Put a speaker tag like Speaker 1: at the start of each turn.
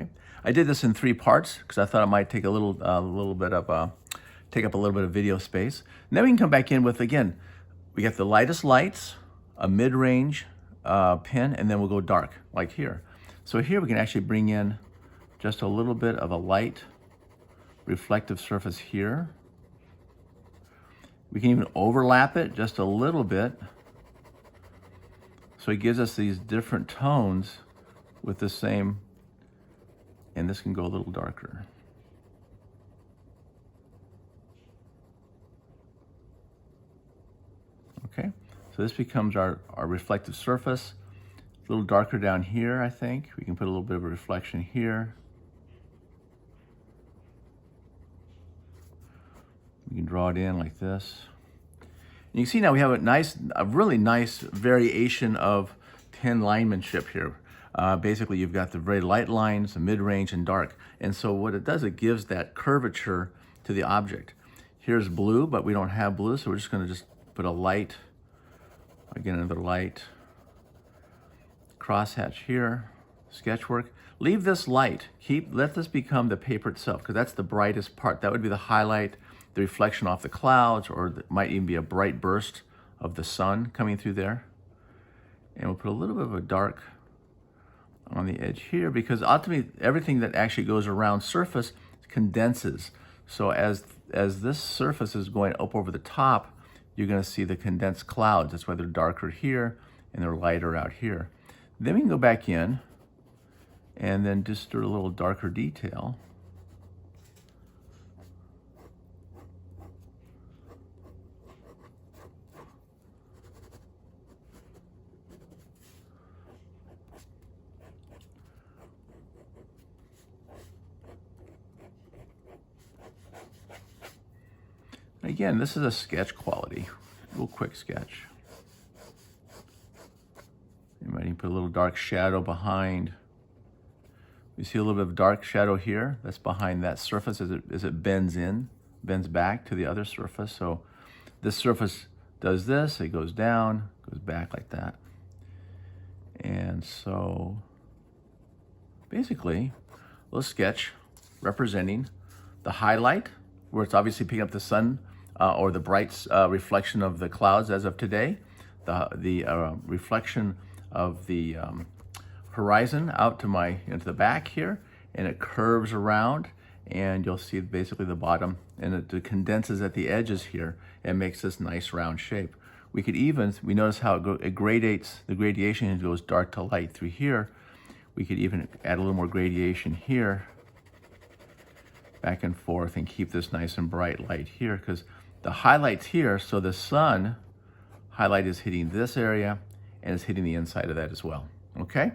Speaker 1: Okay, I did this in 3 parts because I thought it might take a little, take up a little bit of video space. And then we can come back in with, again, we got the lightest lights, a mid-range pen, and then we'll go dark, like here. So here we can actually bring in just a little bit of a light reflective surface here. We can even overlap it just a little bit. So it gives us these different tones with the same, and this can go a little darker. Okay, so this becomes our reflective surface. A little darker down here, I think. We can put a little bit of a reflection here. We can draw it in like this. And you can see now we have a really nice variation of pen linemanship here. Basically, you've got the very light lines, the mid-range, and dark. And so what it does, it gives that curvature to the object. Here's blue, but we don't have blue, so we're just going to just put a light, again, another light crosshatch here, sketch work. Leave this light. Let this become the paper itself, because that's the brightest part. That would be the highlight, the reflection off the clouds, or it might even be a bright burst of the sun coming through there. And we'll put a little bit of a dark on the edge here, because ultimately everything that actually goes around surface condenses. So as this surface is going up over the top, you're going to see the condensed clouds. That's why they're darker here and they're lighter out here. Then we can go back in and then just do a little darker detail. Again, this is a sketch quality, real quick sketch. You might even put a little dark shadow behind. You see a little bit of dark shadow here. That's behind that surface as it bends back to the other surface. So this surface does this, it goes down, goes back like that. And so basically, a little sketch representing the highlight, where it's obviously picking up the sun or the bright reflection of the clouds as of today, the reflection of the horizon out to into the back here, and it curves around, and you'll see basically the bottom, and it condenses at the edges here and makes this nice round shape. We notice how it gradates, the gradation goes dark to light through here. We could even add a little more gradation here, back and forth, and keep this nice and bright light here, because the highlight's here, so the sun highlight is hitting this area and it's hitting the inside of that as well. Okay?